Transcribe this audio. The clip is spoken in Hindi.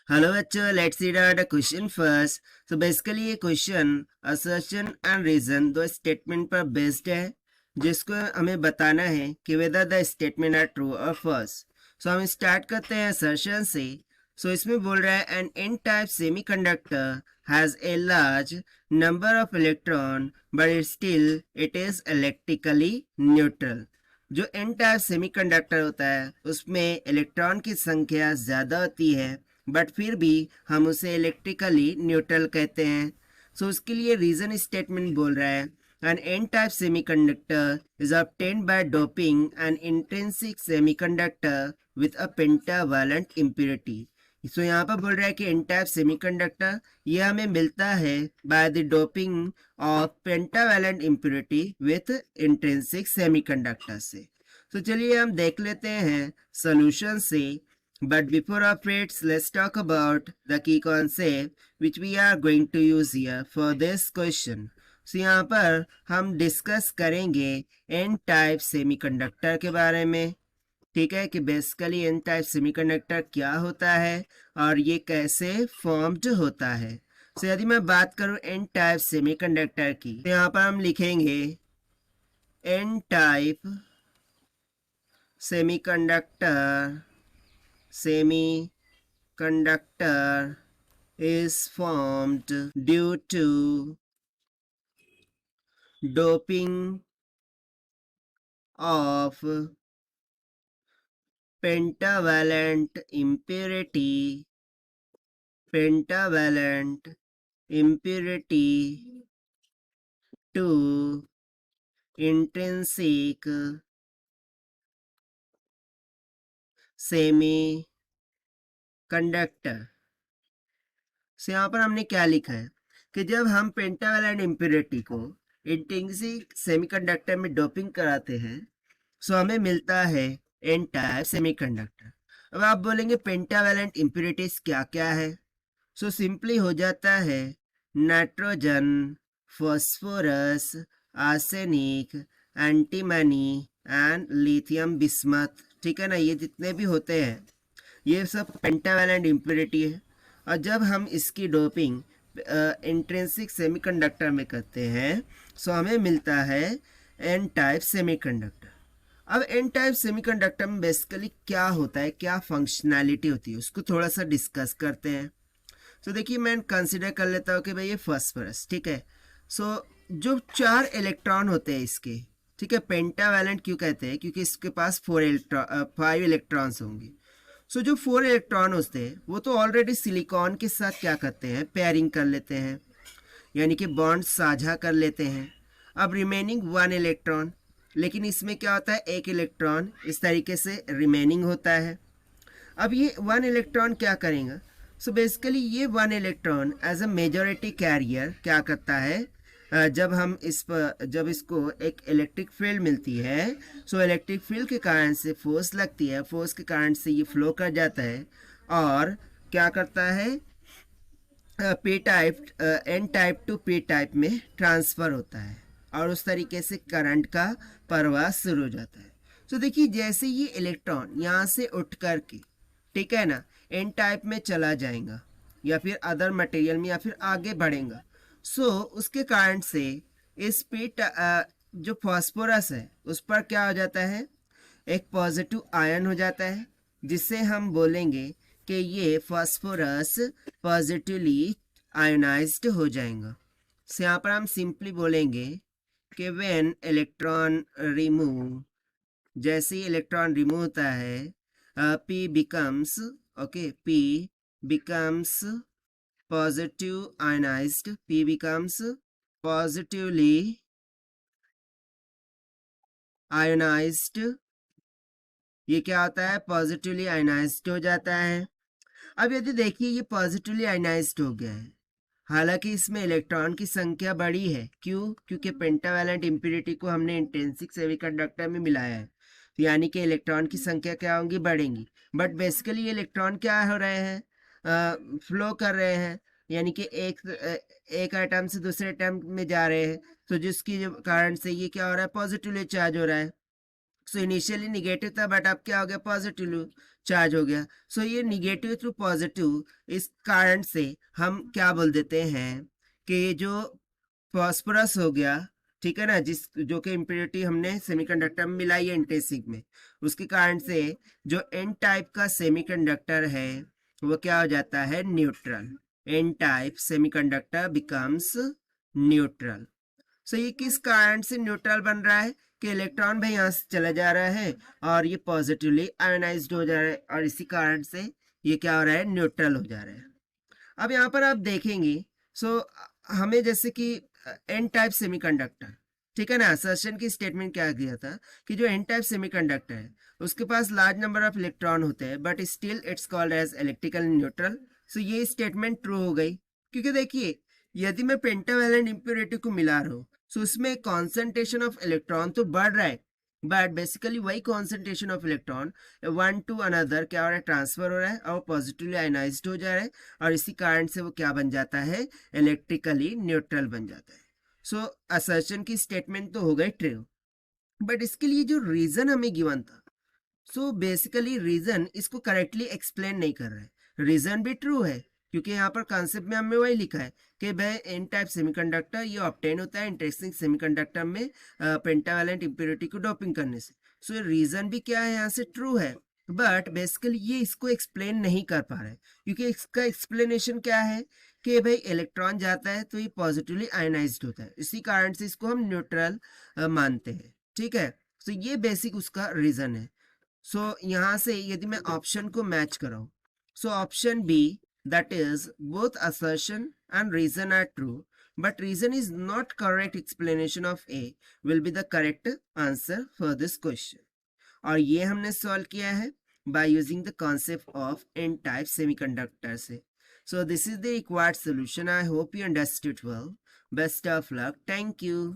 हेलो बच्चों, let's read out the question first. So basically ये क्वेश्चन असर्शन एंड रीजन दो स्टेटमेंट पर बेस्ड है, जिसको हमें बताना है कि whether the statement are true और फॉल्स। सो हम स्टार्ट करते हैं असर्शन से। सो इसमें बोल रहा है N N type semiconductor has a large number of electron but still it is electrically neutral. जो एन टाइप सेमीकंडक्टर होता है उसमें इलेक्ट्रॉन की संख्या ज़्यादा होती है, बट फिर भी हम उसे इलेक्ट्रिकली न्यूट्रल कहते हैं। सो उसके लिए रीजन स्टेटमेंट बोल रहा है N N type semiconductor is obtained by doping an intrinsic semiconductor with a pentavalent impurity. So यहाँ पर बोल रहा है कि एन टाइप सेमीकंडक्टर ये हमें मिलता है by the doping of pentavalent impurity with intrinsic semiconductor से। तो चलिए हम देख लेते हैं सॉल्यूशन से। But before of it, let's talk about the key concept which we are going to use here for this question. So यहाँ पर हम डिस्कस करेंगे एन टाइप सेमीकंडक्टर के बारे में। ठीक है कि बेसिकली एन टाइप सेमीकंडक्टर क्या होता है और ये कैसे फॉर्म्ड होता है। सो यदि मैं बात करूँ एन टाइप सेमीकंडक्टर की, तो यहाँ पर हम लिखेंगे N type semiconductor is formed due to doping of pentavalent impurity to intrinsic semi conductor. से यहाँ पर हमने क्या लिखा है कि जब हम पेंटावैलेंट इम्प्योरिटी को इंट्रिंसिक सेमीकंडक्टर में डोपिंग कराते हैं सो हमें मिलता है एन टाइप सेमीकंडक्टर। अब आप बोलेंगे पेंटावैलेंट इम्प्योरिटीज क्या क्या है। सो सिंपली हो जाता है nitrogen, phosphorus, arsenic, antimony and lithium bismuth. ठीक है ना, ये जितने भी होते हैं ये सब पेंटावैलेंट इम्प्योरिटी है। और जब हम इसकी डोपिंग इंट्रिंसिक सेमीकंडक्टर में करते हैं सो हमें मिलता है एन टाइप सेमीकंडक्टर। अब एन टाइप सेमीकंडक्टर में बेसिकली क्या होता है, क्या फंक्शनैलिटी होती है, उसको थोड़ा सा डिस्कस करते हैं। तो देखिए मैं कंसिडर कर लेता हूँ कि भाई ये फॉस्फोरस, ठीक है। सो जो 4 इलेक्ट्रॉन होते हैं इसके, ठीक है, पेंटावैलेंट क्यों कहते हैं, क्योंकि इसके पास 5 इलेक्ट्रॉन्स होंगे। सो जो 4 इलेक्ट्रॉन होते हैं वो तो ऑलरेडी सिलिकॉन के साथ क्या करते हैं, पेयरिंग कर लेते हैं, यानी कि बॉन्ड साझा कर लेते हैं। अब रिमेनिंग 1 इलेक्ट्रॉन, लेकिन इसमें क्या होता है, 1 इलेक्ट्रॉन इस तरीके से रिमेनिंग होता है। अब ये 1 इलेक्ट्रॉन क्या करेगा, सो बेसिकली ये 1 electron as a majority carrier क्या करता है, जब हम जब इसको एक इलेक्ट्रिक फील्ड मिलती है सो इलेक्ट्रिक फील्ड के कारण से फोर्स लगती है, फोर्स के कारण से ये फ्लो कर जाता है और क्या करता है, P type N type to P type में ट्रांसफ़र होता है और उस तरीके से करंट का प्रवाह शुरू हो जाता है। तो देखिए जैसे ये इलेक्ट्रॉन यहाँ से उठ कर के, ठीक है ना, एन टाइप में चला जाएगा या फिर अदर मटेरियल में या फिर आगे बढ़ेगा। सो उसके कारण से इस पे जो फॉस्फोरस है उस पर क्या हो जाता है, एक पॉजिटिव आयन हो जाता है, जिससे हम बोलेंगे कि ये फॉस्फोरस पॉजिटिवली आयोनाइज्ड हो जाएगा। सो यहाँ पर हम सिंपली बोलेंगे कि व्हेन इलेक्ट्रॉन रिमूव, जैसे ही इलेक्ट्रॉन रिमूव होता है P becomes, okay, P becomes positive ionized, P becomes positively ionized। ये क्या होता है, पॉजिटिवली आयनाइज्ड हो जाता है। अब यदि देखिए ये पॉजिटिवली आयनाइज्ड हो गया है, हालांकि इसमें इलेक्ट्रॉन की संख्या बड़ी है, क्यों, क्योंकि पेंटावैलेंट इम्प्योरिटी को हमने इंट्रिंसिक सेमीकंडक्टर में मिलाया है, तो यानी कि इलेक्ट्रॉन की संख्या क्या होंगी, बढ़ेंगी। बट बेसिकली ये इलेक्ट्रॉन क्या हो रहे हैं, फ्लो कर रहे हैं, यानी कि एक एटम से दूसरे एटम में जा रहे हैं, तो जिसकी कारण से ये क्या हो रहा है, पॉजिटिवली चार्ज हो रहा है। सो इनिशियली निगेटिव था बट अब क्या हो गया, पॉजिटिव चार्ज हो गया। सो ये निगेटिव थ्रू पॉजिटिव, इस कारण से हम क्या बोल देते हैं कि जो फॉस्फोरस हो गया, ठीक है ना, जिस जो कि इम्प्योरिटी हमने सेमीकंडक्टर में मिलाई है इंट्रिंसिक में, उसके कारण से जो एन टाइप का सेमीकंडक्टर है वो क्या हो जाता है, neutral. N type semiconductor becomes neutral. So ये किस कारण से न्यूट्रल बन रहा है कि इलेक्ट्रॉन भाई यहाँ से चला जा रहा है और ये पॉजिटिवली आयोनाइज्ड हो जा रहा है, और इसी कारण से ये क्या हो रहा है, न्यूट्रल हो जा रहा है। अब यहाँ पर आप देखेंगे, सो हमें जैसे कि एन टाइप सेमीकंडक्टर, ठीक है ना, असर्शन की स्टेटमेंट क्या किया था कि जो एन टाइप सेमीकंडक्टर है उसके पास लार्ज नंबर ऑफ इलेक्ट्रॉन होते हैं but still it's called as electrical neutral. So ये स्टेटमेंट ट्रू हो गई, क्योंकि देखिए यदि मैं पेंटावैलेंट इम्प्योरिटी को मिला रहा हूँ सो उसमें कॉन्सेंट्रेशन ऑफ इलेक्ट्रॉन तो बढ़ रहा है, बट बेसिकली वही concentration of electron one two another क्या हो रहा है, ट्रांसफर हो रहा है और पॉजिटिवली आयनाइज्ड हो जा रहा है, और इसी कारण से वो क्या बन जाता है, इलेक्ट्रिकली न्यूट्रल बन जाता है। सो असर्शन की स्टेटमेंट तो हो गई ट्रू, बट इसके लिए जो रीजन हमें गिवन था, सो बेसिकली रीजन इसको करेक्टली एक्सप्लेन नहीं कर रहा है। रीजन भी ट्रू है क्योंकि यहाँ पर कॉन्सेप्ट में हमें वही लिखा है कि भाई एन टाइप सेमीकंडक्टर ये ऑब्टेन होता है इंटरेस्टिंग सेमीकंडक्टर में पेंटावैलेंट इम्प्योरिटी को डोपिंग करने से। सो रीजन भी क्या है, यहाँ से ट्रू है, बट बेसिकली ये इसको एक्सप्लेन नहीं कर पा रहा है, क्योंकि इसका एक्सप्लेनेशन क्या है कि भाई इलेक्ट्रॉन जाता है तो ये पॉजिटिवली आयनाइज्ड होता है, इसी कारण से इसको हम न्यूट्रल मानते हैं, ठीक है। तो ये बेसिक उसका रीजन है। सो यहाँ से यदि मैं ऑप्शन को मैच कराऊं, so option B, that is both assertion and reason are true but reason is not correct explanation of A, will be the correct answer for this question. और ये हमने सॉल्व किया है by using the concept of n type semiconductor से। So this is the required solution. I hope you understood well. Best of luck. Thank you.